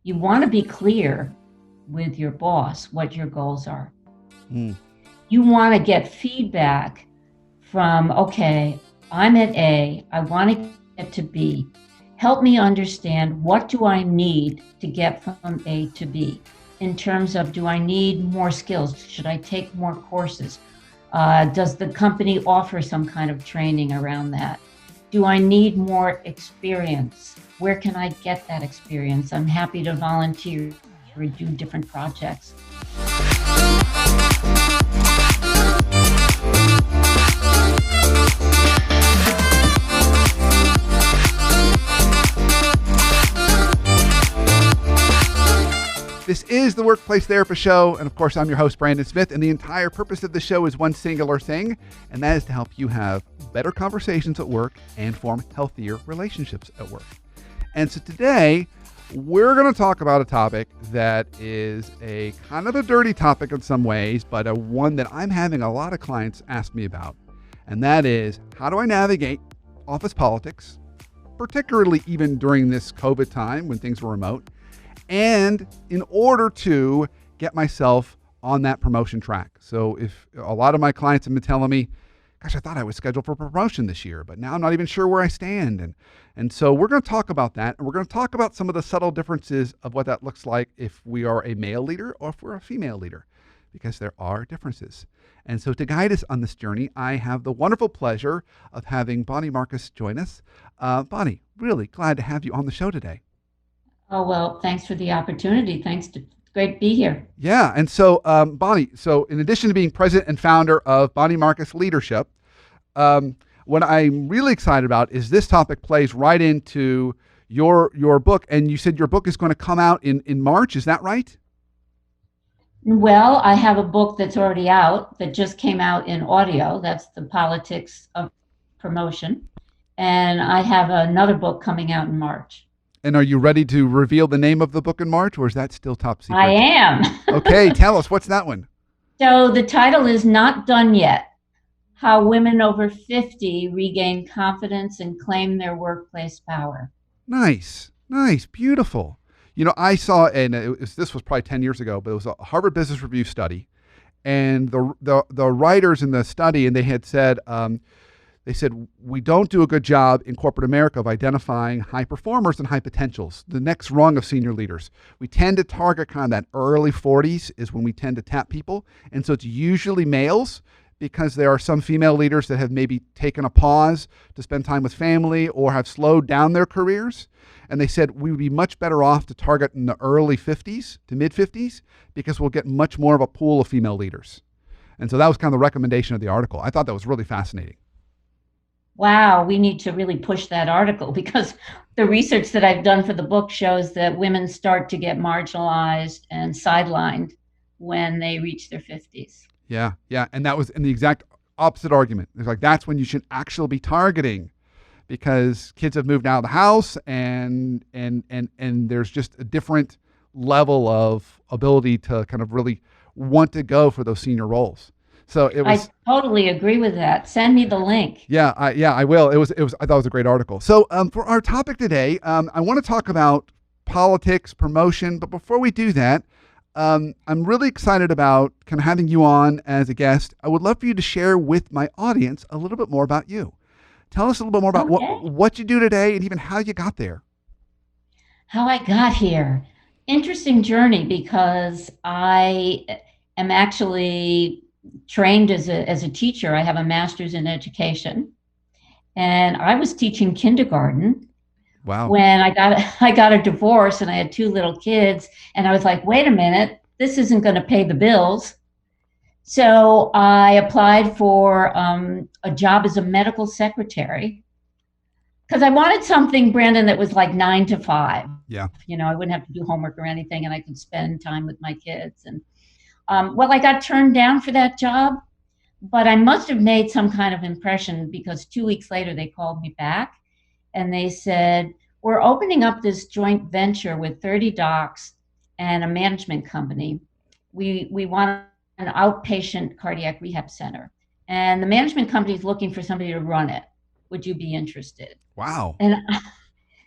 You want to be clear with your boss what your goals are. Mm. You want to get feedback from, okay, I'm at A, I want to get to B. Help me understand, what do I need to get from A to B? In terms of, do I need more skills? Should I take more courses? Does the company offer some kind of training around that? Do I need more experience? Where can I get that experience? I'm happy to volunteer or do different projects. This is the Workplace Therapist Show, and of course, I'm your host, Brandon Smith, and the entire purpose of the show is one singular thing, and that is to help you have better conversations at work and form healthier relationships at work. And so today, we're going to talk about a topic that is a kind of a dirty topic in some ways, but a one that I'm having a lot of clients ask me about, and that is, how do I navigate office politics, particularly even during this COVID time when things were remote, and in order to get myself on that promotion track. So if a lot of my clients have been telling me, gosh, I thought I was scheduled for promotion this year, but now I'm not even sure where I stand. And so we're going to talk about that. And we're going to talk about some of the subtle differences of what that looks like if we are a male leader or if we're a female leader, because there are differences. And so to guide us on this journey, I have the wonderful pleasure of having Bonnie Marcus join us. Bonnie, really glad to have you on the show today. Oh, well, thanks for the opportunity. Great to be here. Yeah. And so, Bonnie, so in addition to being president and founder of Bonnie Marcus Leadership, what I'm really excited about is this topic plays right into your book. And you said your book is going to come out in March. Is that right? Well, I have a book that's already out that just came out in audio. That's The Politics of Promotion. And I have another book coming out in March. And are you ready to reveal the name of the book in March, or is that still top secret? I am. Okay, tell us, what's that one? So the title is Not Done Yet: How Women Over 50 Regain Confidence and Claim Their Workplace Power. Nice, beautiful. You know, I saw, and this was probably 10 years ago, but it was a Harvard Business Review study, and the writers in the study, and they had said, we don't do a good job in corporate America of identifying high performers and high potentials, the next rung of senior leaders. We tend to target kind of that early 40s is when we tend to tap people. And so it's usually males, because there are some female leaders that have maybe taken a pause to spend time with family or have slowed down their careers. And they said we would be much better off to target in the early 50s to mid 50s because we'll get much more of a pool of female leaders. And so that was kind of the recommendation of the article. I thought that was really fascinating. Wow, we need to really push that article, because the research that I've done for the book shows that women start to get marginalized and sidelined when they reach their 50s. Yeah. And that was in the exact opposite argument. It's like, that's when you should actually be targeting, because kids have moved out of the house and there's just a different level of ability to kind of really want to go for those senior roles. So it was. I totally agree with that. Send me the link. Yeah, I will. It was. I thought it was a great article. So for our topic today, I want to talk about politics, promotion. But before we do that, I'm really excited about kind of having you on as a guest. I would love for you to share with my audience a little bit more about you. Tell us a little bit more about what you do today and even how you got there. How I got here. Interesting journey, because I am actually trained as a teacher. I have a master's in education, and I was teaching kindergarten. Wow. When I got a divorce and I had two little kids, and I was like, wait a minute, this isn't going to pay the bills. So I applied for a job as a medical secretary, because I wanted something, Brandon, that was like 9 to 5. Yeah. You know, I wouldn't have to do homework or anything, and I could spend time with my kids. And well, I got turned down for that job, but I must have made some kind of impression, because 2 weeks later they called me back and they said, we're opening up this joint venture with 30 docs and a management company. We want an outpatient cardiac rehab center, and the management company is looking for somebody to run it. Would you be interested? Wow. And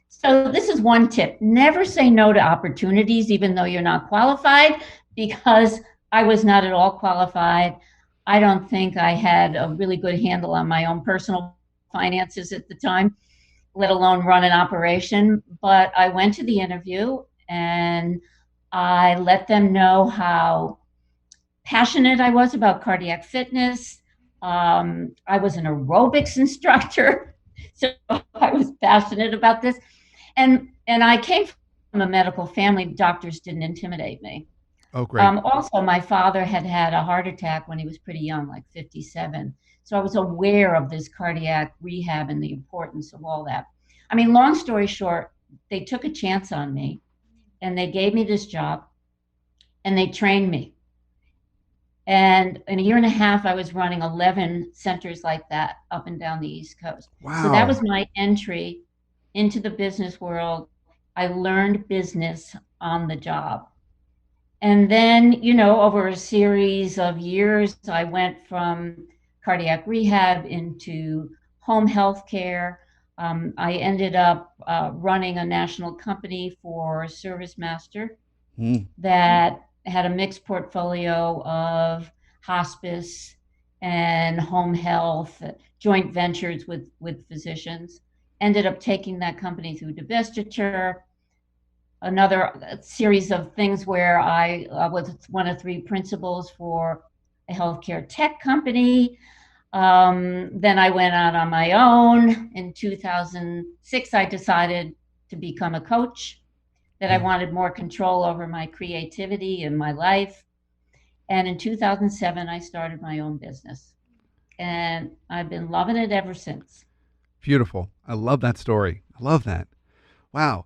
So this is one tip. Never say no to opportunities, even though you're not qualified, because I was not at all qualified. I don't think I had a really good handle on my own personal finances at the time, let alone run an operation. But I went to the interview and I let them know how passionate I was about cardiac fitness. I was an aerobics instructor, so I was passionate about this. And I came from a medical family. Doctors didn't intimidate me. Oh, great. Also, my father had had a heart attack when he was pretty young, like 57. So I was aware of this cardiac rehab and the importance of all that. I mean, long story short, they took a chance on me and they gave me this job and they trained me. And in a year and a half, I was running 11 centers like that up and down the East Coast. So that Wow. was my entry into the business world. I learned business on the job. And then, over a series of years, I went from cardiac rehab into home health care. I ended up running a national company for ServiceMaster Mm. that had a mixed portfolio of hospice and home health, joint ventures with physicians. Ended up taking that company through divestiture, another series of things where I was one of three principals for a healthcare tech company. Then I went out on my own. In 2006, I decided to become a coach, that I Mm. wanted more control over my creativity and my life. And in 2007, I started my own business. And I've been loving it ever since. Beautiful. I love that story. I love that. Wow.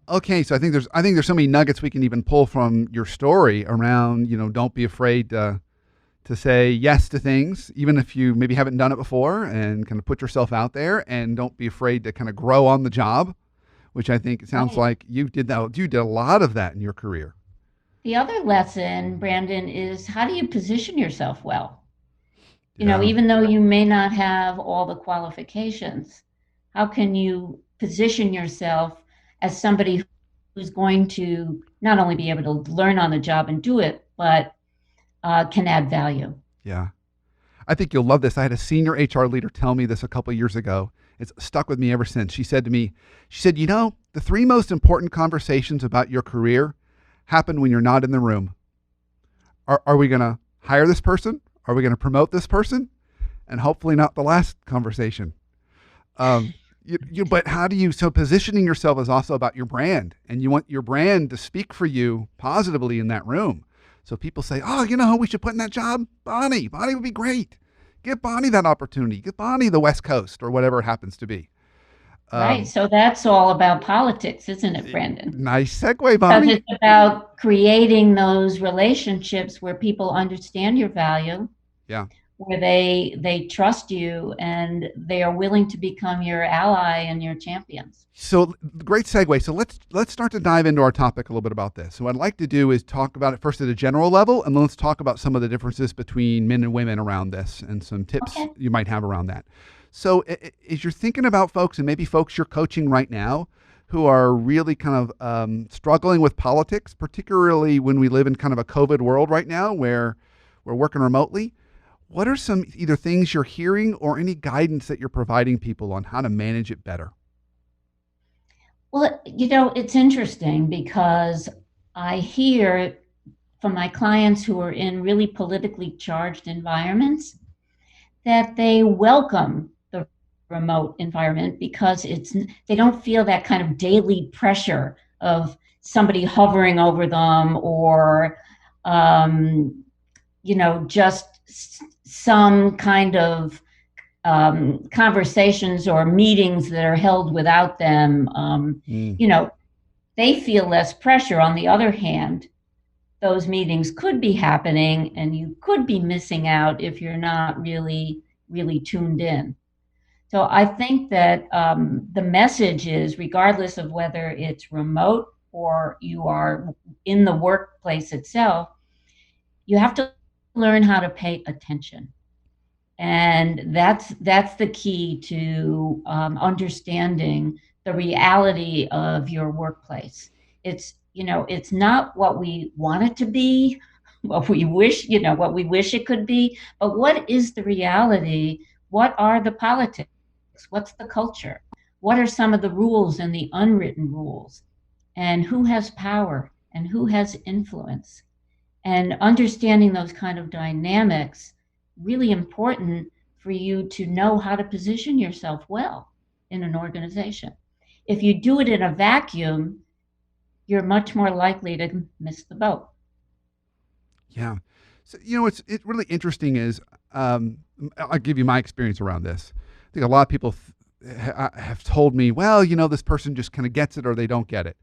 Okay, so I think there's so many nuggets we can even pull from your story around, don't be afraid to say yes to things, even if you maybe haven't done it before, and kind of put yourself out there, and don't be afraid to kind of grow on the job, which I think it sounds Right. like you did that. You did a lot of that in your career. The other lesson, Brandon, is how do you position yourself well? Yeah. Even though you may not have all the qualifications, how can you position yourself as somebody who's going to not only be able to learn on the job and do it, but can add value? Yeah. I think you'll love this. I had a senior HR leader tell me this a couple of years ago. It's stuck with me ever since. She said to me, she said, the three most important conversations about your career happen when you're not in the room. Are we going to hire this person? Are we going to promote this person? And hopefully not the last conversation. Um, but how do you, so positioning yourself is also about your brand, and you want your brand to speak for you positively in that room. So people say, oh, you know who we should put in that job? Bonnie. Bonnie would be great. Give Bonnie that opportunity. Give Bonnie the West Coast or whatever it happens to be. Right. Um, So that's all about politics, isn't it, Brandon? Nice segue, Because Bonnie. it's about creating those relationships where people understand your value, Yeah. where they trust you and they are willing to become your ally and your champions. So great segue. So let's start to dive into our topic a little bit about this. So what I'd like to do is talk about it first at a general level, and then let's talk about some of the differences between men and women around this, and some tips Okay. you might have around that. So as you're thinking about folks, and maybe folks you're coaching right now, who are really kind of struggling with politics, particularly when we live in kind of a COVID world right now, where we're working remotely. What are some either things you're hearing or any guidance that you're providing people on how to manage it better? Well, it's interesting because I hear from my clients who are in really politically charged environments that they welcome the remote environment because they don't feel that kind of daily pressure of somebody hovering over them or um, just some kind of conversations or meetings that are held without them. Mm, You know, they feel less pressure. On the other hand, those meetings could be happening and you could be missing out if you're not really tuned in. So I think that the message is, regardless of whether it's remote or you are in the workplace itself, you have to learn how to pay attention. And that's the key to understanding the reality of your workplace. It's not what we want it to be, what we wish it could be, but what is the reality? What are the politics? What's the culture? What are some of the rules and the unwritten rules? And who has power and who has influence? And understanding those kind of dynamics, really important for you to know how to position yourself well in an organization. If you do it in a vacuum, you're much more likely to miss the boat. Yeah. So it's really interesting is I'll give you my experience around this. I think a lot of people have told me, well, this person just kind of gets it or they don't get it.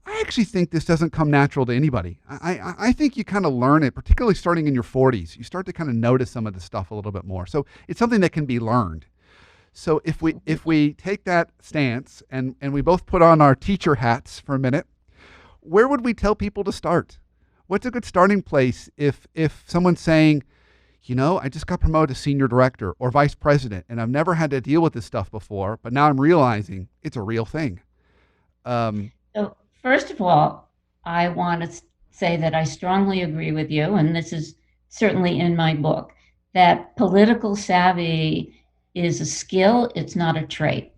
I actually think this doesn't come natural to anybody. I think you kind of learn it, particularly starting in your 40s. You start to kind of notice some of the stuff a little bit more. So it's something that can be learned. So if we take that stance and we both put on our teacher hats for a minute, where would we tell people to start? What's a good starting place if someone's saying, I just got promoted to senior director or vice president, and I've never had to deal with this stuff before, but now I'm realizing it's a real thing. Um, So, first of all, I want to say that I strongly agree with you, and this is certainly in my book, that political savvy is a skill, it's not a trait.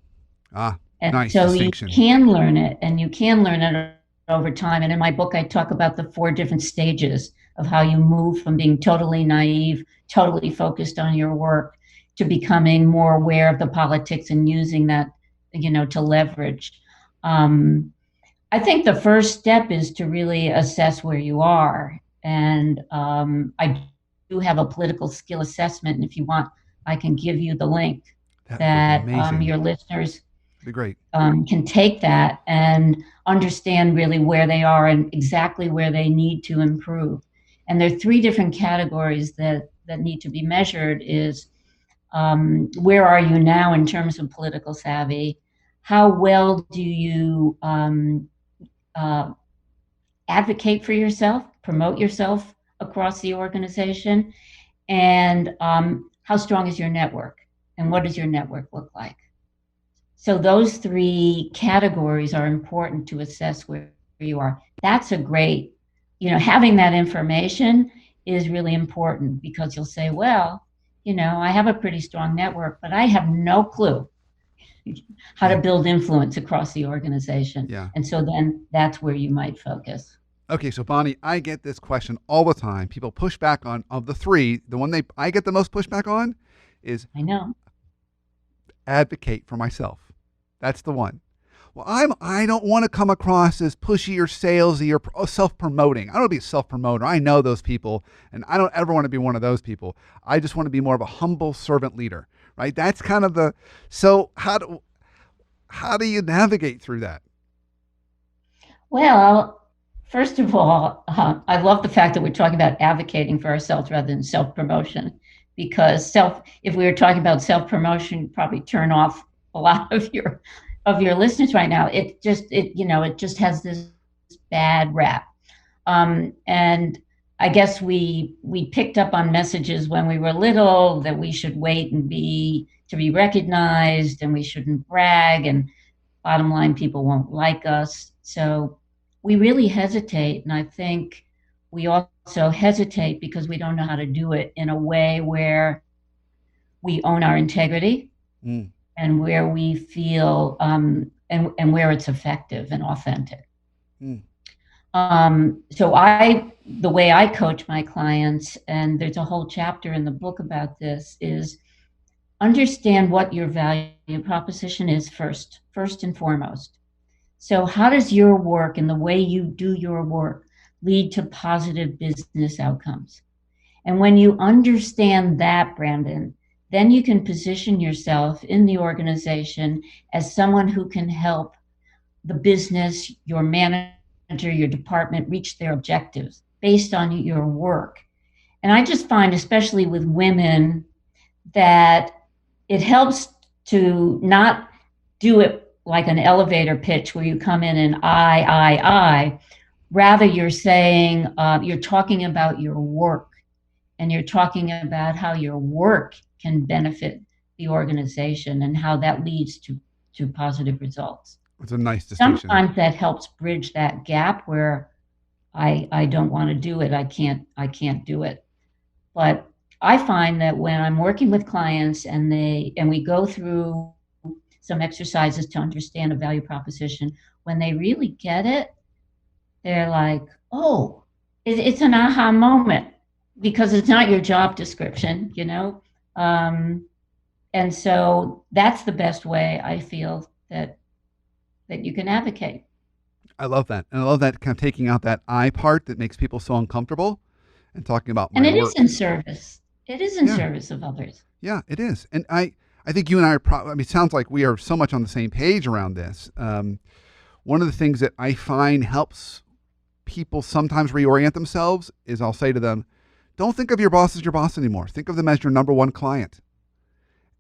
And Nice so you distinction. can learn it, and you can learn it over time. And in my book, I talk about the 4 different stages of how you move from being totally naive, totally focused on your work, to becoming more aware of the politics and using that, to leverage. Um, I think the first step is to really assess where you are. And I do have a political skill assessment. And if you want, I can give you the link That would be that amazing. your listeners Be great. can take that and understand really where they are and exactly where they need to improve. And there are 3 different categories that need to be measured is where are you now in terms of political savvy? How well do you uh, advocate for yourself, promote yourself across the organization, and how strong is your network, and what does your network look like? So those 3 categories are important to assess where you are. That's a great, having that information is really important because you'll say, well, I have a pretty strong network, but I have no clue how to Yeah. build influence across the organization. Yeah. And so then that's where you might focus. Okay, so Bonnie, I get this question all the time. People push back on of the 3, the one I get the most pushback on is I know. advocate for myself. That's the one. Well, I don't want to come across as pushy or salesy or self-promoting. I don't want to be a self-promoter. I know those people, and I don't ever want to be one of those people. I just want to be more of a humble servant leader, right? That's kind of the. So how do you navigate through that? Well, first of all, I love the fact that we're talking about advocating for ourselves rather than self promotion, because if we were talking about self promotion, you'd probably turn off a lot of your listeners right now. It just has this bad rap, and I guess we picked up on messages when we were little that we should wait and be to be recognized, and we shouldn't brag, and bottom line, people won't like us. So we really hesitate. And I think we also hesitate because we don't know how to do it in a way where we own our integrity Mm, and where we feel and where it's effective and authentic. mm, The way I coach my clients, and there's a whole chapter in the book about this, is understand what your value proposition is first and foremost. So, how does your work and the way you do your work lead to positive business outcomes? And when you understand that, Brandon, then you can position yourself in the organization as someone who can help the business, your manager, your department reach their objectives based on your work. And I just find, especially with women, that it helps to not do it like an elevator pitch where you come in and I. Rather, you're talking about your work and you're talking about how your work can benefit the organization and how that leads to positive results. It's a nice distinction there. Sometimes that helps bridge that gap where I don't want to do it. I can't do it. But I find that when I'm working with clients and we go through some exercises to understand a value proposition, when they really get it, they're like, oh, it's an aha moment because it's not your job description. Um, and so that's the best way I feel that you can advocate. I love that. And I love that kind of taking out that I part that makes people so uncomfortable and talking about And my it is work. in service. It is in Yeah. service of others. Yeah, it is. And I think you and I are I mean, it sounds like we are so much on the same page around this. One of the things that I find helps people sometimes reorient themselves is I'll say to them, don't think of your boss as your boss anymore. Think of them as your number one client.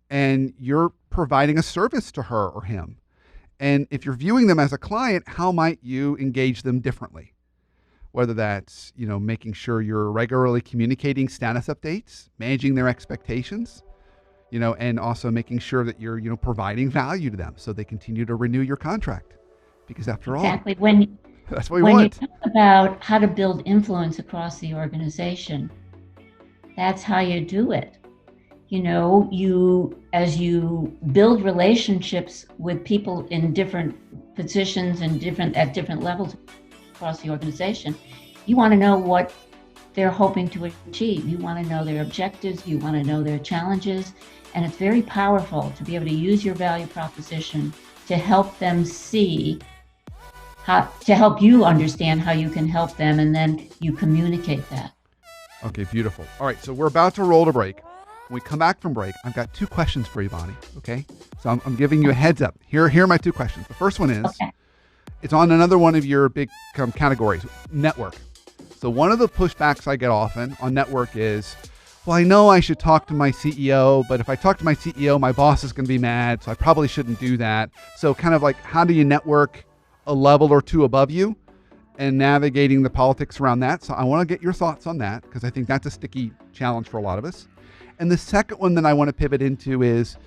And you're providing a service to her or him. And if you're viewing them as a client, how might you engage them differently? Whether that's, making sure you're regularly communicating status updates, managing their expectations, and also making sure that you're, providing value to them so they continue to renew your contract. Because after all, Exactly. When that's what we when you want. talk about how to build influence across the organization, that's how you do it. As you build relationships with people in different positions and at different levels across the organization, you want to know what they're hoping to achieve. You want to know their objectives, you want to know their challenges, and it's very powerful to be able to use your value proposition to help them see to help you understand how you can help them, and then you communicate that. Okay, beautiful. All right, so we're about to roll to break. When we come back from break, I've got two questions for you, Bonnie. Okay, so I'm giving you a heads up. Here are my two questions. The first one is, Okay. It's on another one of your big categories, network. So one of the pushbacks I get often on network is, well, I know I should talk to my CEO, but if I talk to my CEO, my boss is going to be mad, so I probably shouldn't do that. So kind of like, how do you network a level or two above you and navigating the politics around that? So I want to get your thoughts on that because I think that's a sticky challenge for a lot of us. And the second one that I want to pivot into is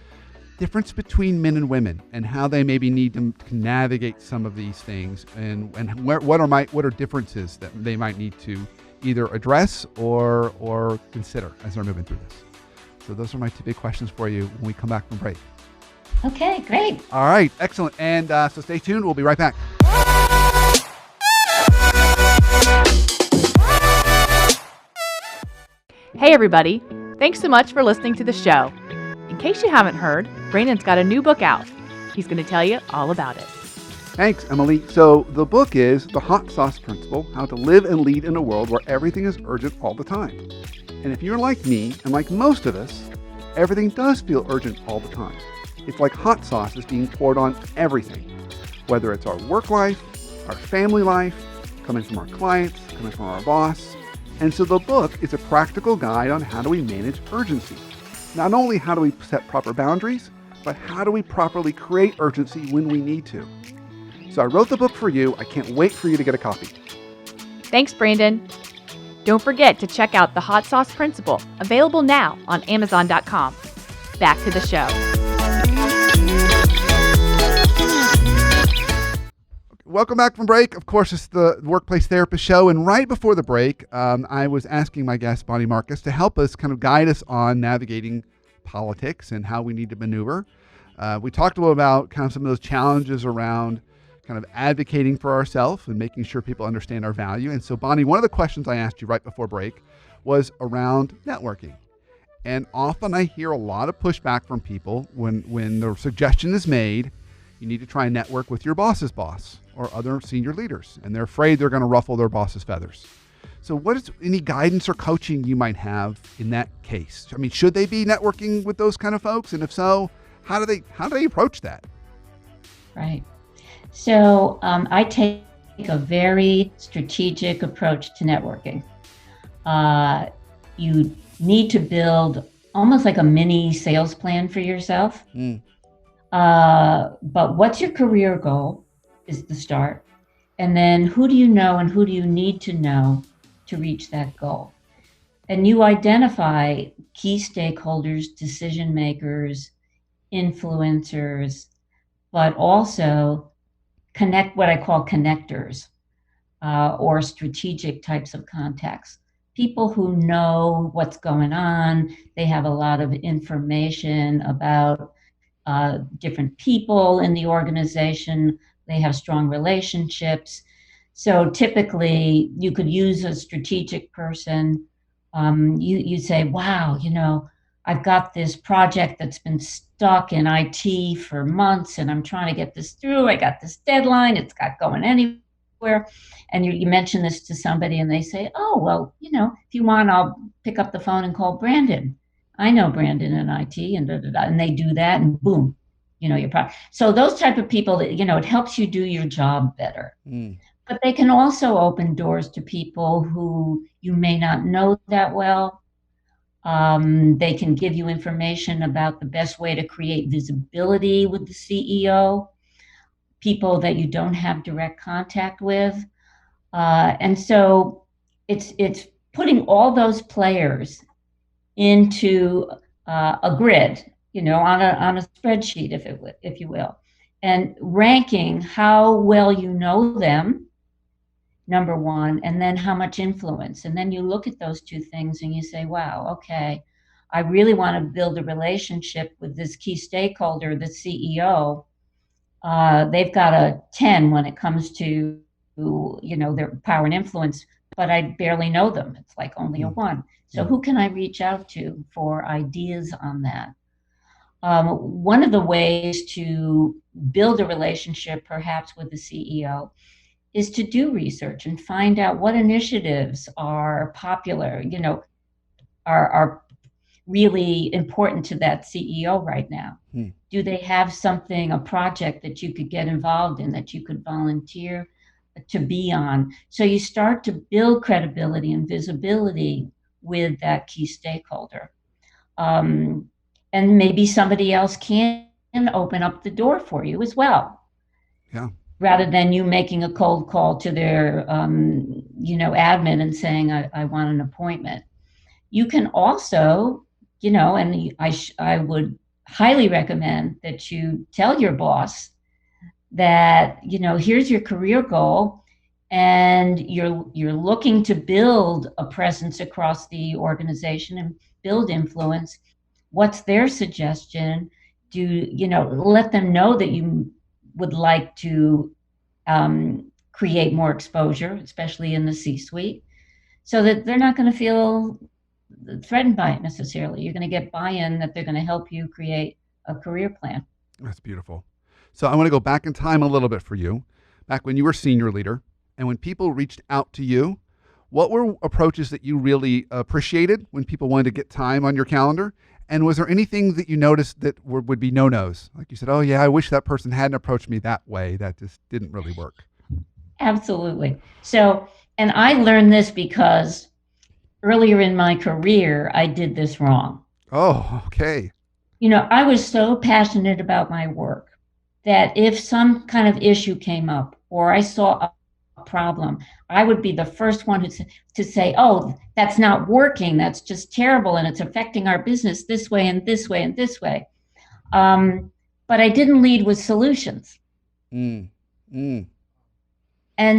difference between men and women and how they maybe need to navigate some of these things and what are differences that they might need to either address or consider as they're moving through this. So those are my two big questions for you when we come back from break. Okay, great. All right, excellent. And so stay tuned. We'll be right back. Hey everybody, thanks so much for listening to the show. In case you haven't heard, Brandon's got a new book out. He's going to tell you all about it. Thanks, Emily. So the book is The Hot Sauce Principle, How to Live and Lead in a World Where Everything is Urgent All the Time. And if you're like me, and like most of us, everything does feel urgent all the time. It's like hot sauce is being poured on everything, whether it's our work life, our family life, coming from our clients, coming from our boss. And so the book is a practical guide on how do we manage urgency. Not only how do we set proper boundaries, but how do we properly create urgency when we need to. So I wrote the book for you. I can't wait for you to get a copy. Thanks, Brandon. Don't forget to check out The Hot Sauce Principle, available now on Amazon.com. Back to the show. Welcome back from break. Of course, it's the Workplace Therapist Show. And right before the break, I was asking my guest, Bonnie Marcus, to help us kind of guide us on navigating politics and how we need to maneuver. We talked a little about kind of some of those challenges around kind of advocating for ourselves and making sure people understand our value. And so, Bonnie, one of the questions I asked you right before break was around networking. And often I hear a lot of pushback from people when the suggestion is made, you need to try and network with your boss's boss or other senior leaders, and they're afraid they're going to ruffle their boss's feathers. So what is any guidance or coaching you might have in that case? I mean, should they be networking with those kind of folks? And if so, how do they approach that? Right. So I take a very strategic approach to networking. You need to build almost like a mini sales plan for yourself. But what's your career goal is the start. And then who do you know and who do you need to know to reach that goal? And you identify key stakeholders, decision makers, influencers, but also what I call connectors, or strategic types of contacts. People who know what's going on, they have a lot of information about different people in the organization, they have strong relationships. So typically, you could use a strategic person. You say, wow, I've got this project that's been stuck in IT for months and I'm trying to get this through. I got this deadline, it's got going anywhere. And you mention this to somebody and they say, oh, well, if you want, I'll pick up the phone and call Brandon. I know Brandon in IT, and da, da, da, and they do that, and boom, your product. So those type of people, that it helps you do your job better. But they can also open doors to people who you may not know that well. They can give you information about the best way to create visibility with the CEO, people that you don't have direct contact with. And so it's putting all those players into a grid, on a spreadsheet, if you will, and ranking how well you know them, number one, and then how much influence. And then you look at those two things and you say, wow, okay, I really want to build a relationship with this key stakeholder, the CEO. They've got a 10 when it comes to, their power and influence, but I barely know them. It's like only a 1. So who can I reach out to for ideas on that? One of the ways to build a relationship, perhaps with the CEO, is to do research and find out what initiatives are popular, are really important to that CEO right now. Do they have something, a project that you could get involved in, that you could volunteer to be on? So you start to build credibility and visibility with that key stakeholder. And maybe somebody else can open up the door for you as well. Yeah. Rather than you making a cold call to their, admin and saying, I want an appointment. You can also, and I would highly recommend that you tell your boss that, here's your career goal, and you're looking to build a presence across the organization and build influence. What's their suggestion? Let them know that you would like to create more exposure, especially in the C-suite, so that they're not going to feel threatened by it necessarily. You're going to get buy-in that they're going to help you create a career plan. That's beautiful. So I want to go back in time a little bit for you, back when you were senior leader, and when people reached out to you, what were approaches that you really appreciated when people wanted to get time on your calendar? And was there anything that you noticed that would be no-nos? Like you said, oh yeah, I wish that person hadn't approached me that way. That just didn't really work. Absolutely. So, and I learned this because earlier in my career, I did this wrong. Oh, okay. I was so passionate about my work that if some kind of issue came up or I saw a problem, I would be the first one to say, oh, that's not working. That's just terrible. And it's affecting our business this way and this way and this way. But I didn't lead with solutions. And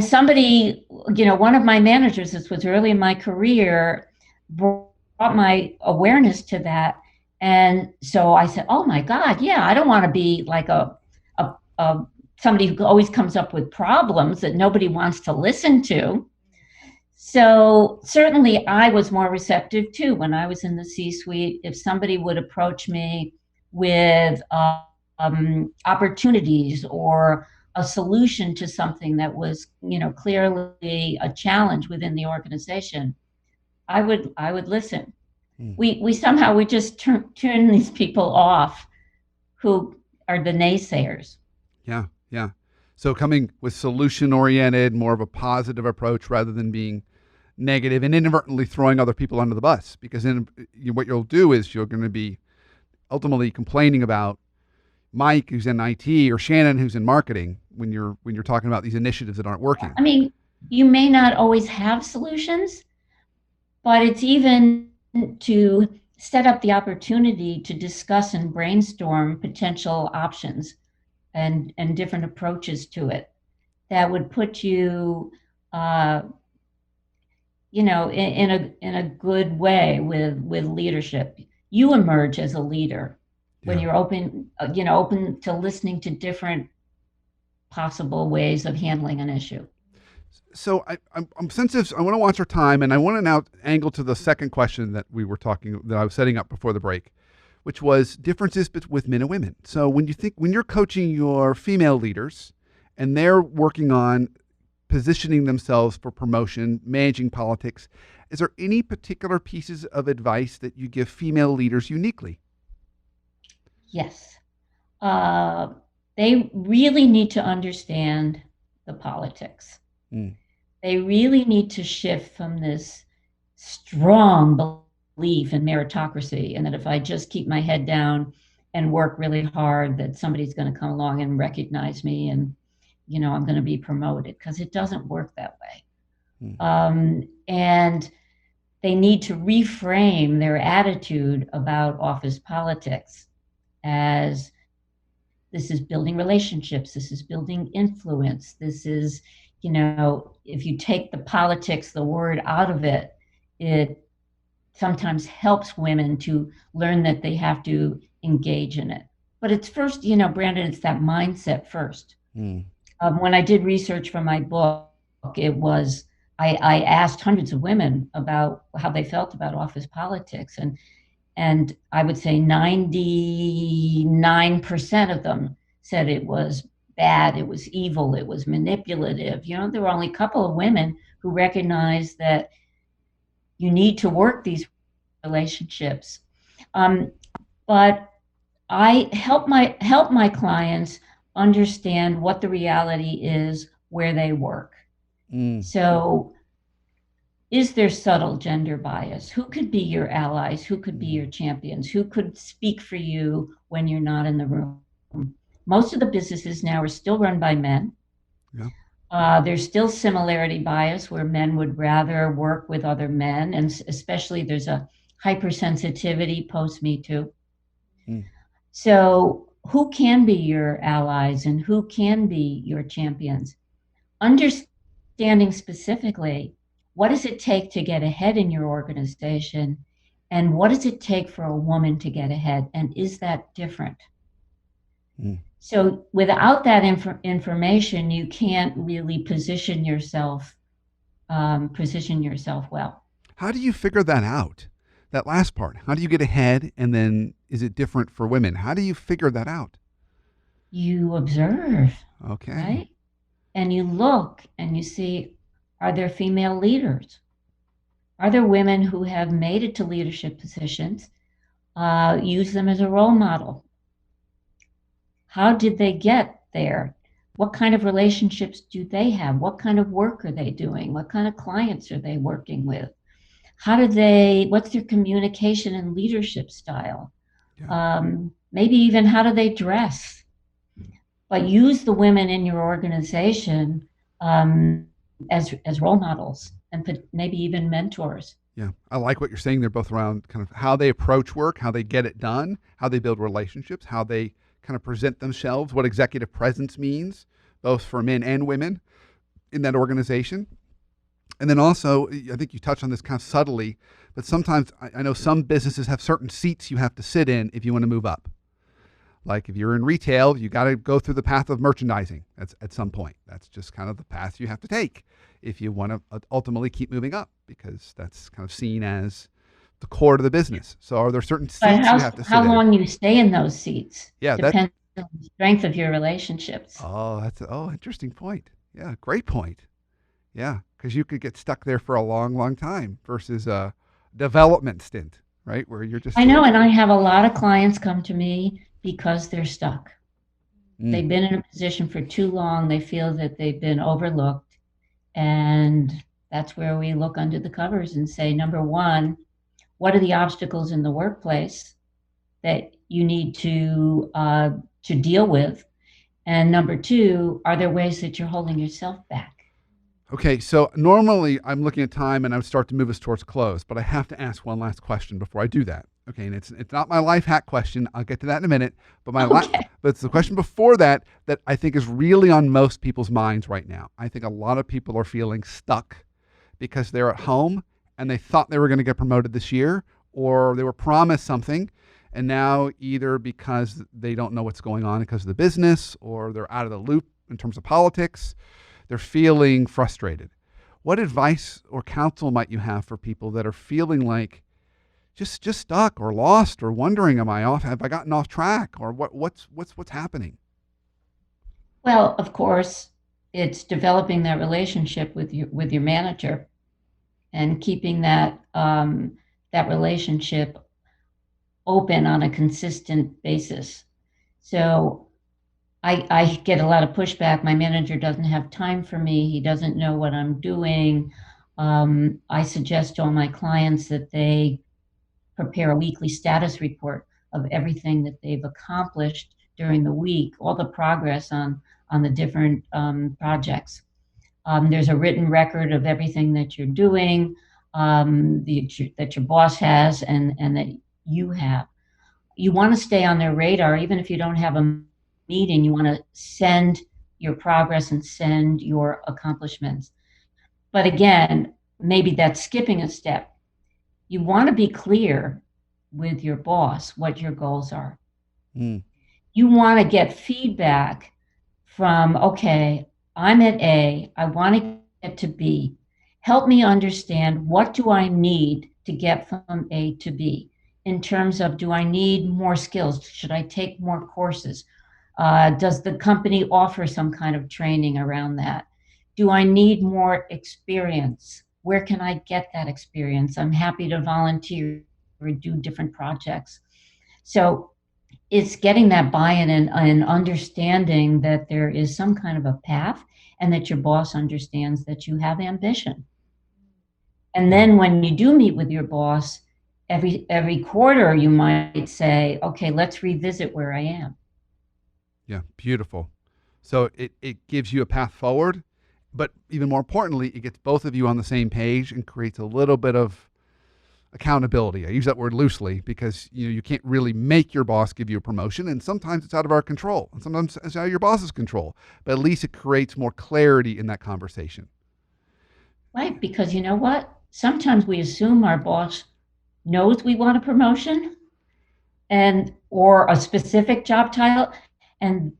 somebody, one of my managers, this was early in my career, brought my awareness to that. And so I said, oh my God, yeah, I don't want to be like somebody who always comes up with problems that nobody wants to listen to. So certainly I was more receptive too when I was in the C-suite. If somebody would approach me with opportunities or a solution to something that was, clearly a challenge within the organization, I would listen. We somehow just turn these people off who are the naysayers. Yeah. So coming with solution-oriented, more of a positive approach rather than being negative and inadvertently throwing other people under the bus. Because then what you'll do is you're going to be ultimately complaining about Mike, who's in IT, or Shannon, who's in marketing, when you're talking about these initiatives that aren't working. I mean, you may not always have solutions, but it's even to set up the opportunity to discuss and brainstorm potential options and different approaches to it. that would put you, uh, in a good way with leadership. You emerge as a leader when Yeah. you're open to listening to different possible ways of handling an issue. So I'm sensitive. I want to watch our time, and I want to now angle to the second question that I was setting up before the break, which was differences with men and women. So when you're coaching your female leaders, and they're working on positioning themselves for promotion, managing politics, is there any particular pieces of advice that you give female leaders uniquely? Yes. Uh, they really need to understand the politics. Mm, They really need to shift from this strong belief in meritocracy and that if I just keep my head down and work really hard, that somebody's going to come along and recognize me and, I'm going to be promoted, because it doesn't work that way. mm, And they need to reframe their attitude about office politics as this is building relationships, this is building influence, this is, if you take the politics, the word out of it, it sometimes helps women to learn that they have to engage in it. But it's first, Brandon, it's that mindset first. mm, When I did research for my book, it was I asked hundreds of women about how they felt about office politics, and I would say 99% of them said it was bad, it was evil, it was manipulative. There were only a couple of women who recognized that you need to work these relationships. But I help my clients understand what the reality is where they work. mm, So, is there subtle gender bias? Who could be your allies? Who could be mm. your champions? Who could speak for you when you're not in the room? Most of the businesses now are still run by men. Yeah. There's still similarity bias where men would rather work with other men, and especially there's a hypersensitivity post Me Too. Mm, So, who can be your allies and who can be your champions? Understanding specifically what does it take to get ahead in your organization and what does it take for a woman to get ahead, and is that different? mm. So, without that information, you can't really position yourself well. How do you figure that out? That last part. How do you get ahead? And then is it different for women? How do you figure that out? You observe, Okay. right? And you look and you see, are there female leaders? Are there women who have made it to leadership positions? Use them as a role model. How did they get there? What kind of relationships do they have? What kind of work are they doing? What kind of clients are they working with? What's their communication and leadership style? Yeah. Maybe even how do they dress? But use the women in your organization as role models and maybe even mentors. Yeah. I like what you're saying. They're both around kind of how they approach work, how they get it done, how they build relationships, how they kind of present themselves, what executive presence means, both for men and women in that organization. And then also, I think you touched on this kind of subtly, but sometimes I know some businesses have certain seats you have to sit in if you want to move up. Like if you're in retail, you got to go through the path of merchandising. That's at some point. That's just kind of the path you have to take if you want to ultimately keep moving up, because that's kind of seen as the core of the business. So are there certain But seats how you have to how sit in? long you stay in those seats Yeah, that. depends on the strength of your relationships. Oh, interesting point. Yeah, great point. Yeah, because you could get stuck there for a long, long time versus a development stint, right? Where you're I just, know, and I have a lot of clients come to me because they're stuck. mm, They've been in a position for too long. They feel that they've been overlooked. And that's where we look under the covers and say, number one, what are the obstacles in the workplace that you need to deal with? And number two, are there ways that you're holding yourself back? okay. So normally I'm looking at time and I would start to move us towards close, but I have to ask one last question before I do that. Okay, and it's not my life hack question. I'll get to that in a minute. But Okay. but it's the question before that that I think is really on most people's minds right now. I think a lot of people are feeling stuck because they're at home and they thought they were going to get promoted this year, or they were promised something, and now either because they don't know what's going on because of the business, or they're out of the loop in terms of politics, they're feeling frustrated. What advice or counsel might you have for people that are feeling like just stuck or lost or wondering, am I off? Have I gotten off track, or what's happening? Well, of course, it's developing that relationship with your manager and keeping that relationship open on a consistent basis. So I get a lot of pushback. My manager doesn't have time for me. He doesn't know what I'm doing. I suggest to all my clients that they prepare a weekly status report of everything that they've accomplished during the week, all the progress on the different projects. There's a written record of everything that you're doing, that your boss has, and that you have. You want to stay on their radar, even if you don't have a meeting. You want to send your progress and send your accomplishments. But again, maybe that's skipping a step. You want to be clear with your boss what your goals are. Mm, You want to get feedback from, okay, I'm at A, I want to get to B. Help me understand, what do I need to get from A to B in terms of, do I need more skills? Should I take more courses? Does the company offer some kind of training around that? Do I need more experience? Where can I get that experience? I'm happy to volunteer or do different projects. So it's getting that buy-in and understanding that there is some kind of a path, and that your boss understands that you have ambition. And yeah, then when you do meet with your boss, every quarter you might say, okay, let's revisit where I am. yeah, beautiful. So it gives you a path forward, but even more importantly, it gets both of you on the same page and creates a little bit of accountability. I use that word loosely because you can't really make your boss give you a promotion, and sometimes it's out of our control, and sometimes it's out of your boss's control. But at least it creates more clarity in that conversation. Right, because you know what? Sometimes we assume our boss knows we want a promotion and or a specific job title, and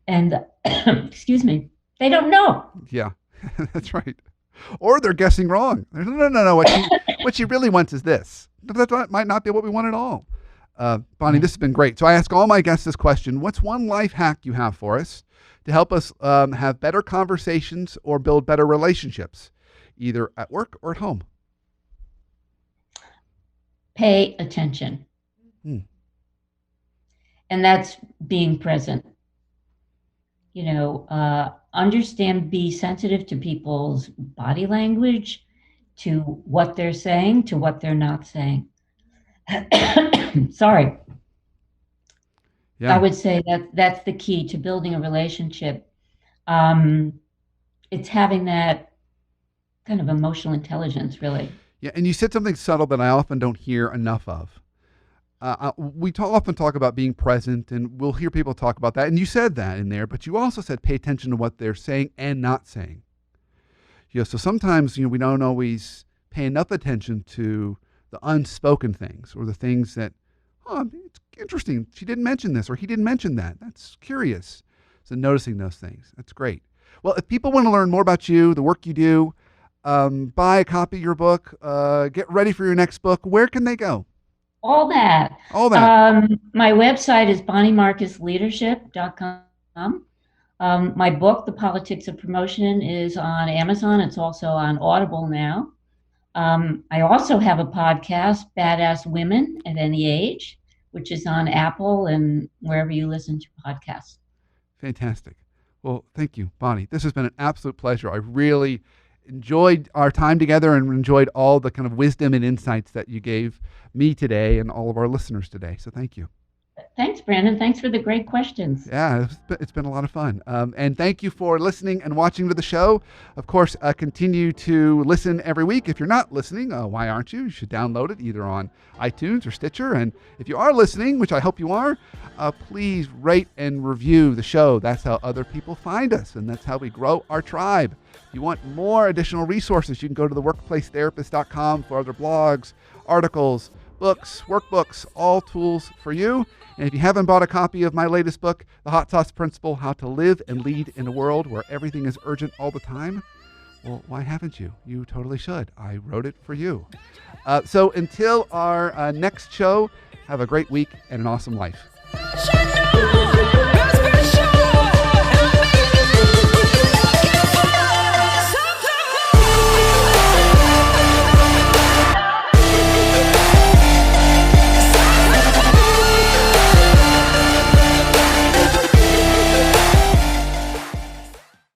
excuse me, they don't know. Yeah, that's right. Or they're guessing wrong. No. What she really wants is this. But that might not be what we want at all. Bonnie, Yeah. this has been great. So I ask all my guests this question: what's one life hack you have for us to help us have better conversations or build better relationships, either at work or at home? Pay attention, Hmm. and that's being present. Understand, be sensitive to people's body language, to what they're saying, to what they're not saying. Sorry. I Yeah. would say that that's the key to building a relationship. Um, it's having that kind of emotional intelligence, really. Yeah. And you said something subtle that I often don't hear enough of. We often talk about being present, and we'll hear people talk about that. And you said that in there, but you also said pay attention to what they're saying and not saying. So sometimes we don't always pay enough attention to the unspoken things, or the things that, oh, it's interesting. She didn't mention this, or he didn't mention that. That's curious. So noticing those things, that's great. Well, if people want to learn more about you, the work you do, buy a copy of your book, get ready for your next book, where can they go? All that. All that. My website is bonniemarcusleadership.com. My book, The Politics of Promotion, is on Amazon. It's also on Audible now. I also have a podcast, Badass Women at Any Age, which is on Apple and wherever you listen to podcasts. Fantastic. Well, thank you, Bonnie. This has been an absolute pleasure. I really enjoyed our time together and enjoyed all the kind of wisdom and insights that you gave me today and all of our listeners today. So thank you. Thanks, Brandon. Thanks for the great questions. Yeah, it's been a lot of fun. And thank you for listening and watching to the show. Of course, continue to listen every week. If you're not listening, why aren't you? You should download it either on iTunes or Stitcher. And if you are listening, which I hope you are, please rate and review the show. That's how other people find us, and that's how we grow our tribe. If you want more additional resources, you can go to theworkplacetherapist.com for other blogs, articles, books, workbooks, all tools for you. And if you haven't bought a copy of my latest book, The Hot Sauce Principle, How to Live and Lead in a World Where Everything is Urgent All the Time, well, why haven't you? You totally should. I wrote it for you. So until our next show, have a great week and an awesome life.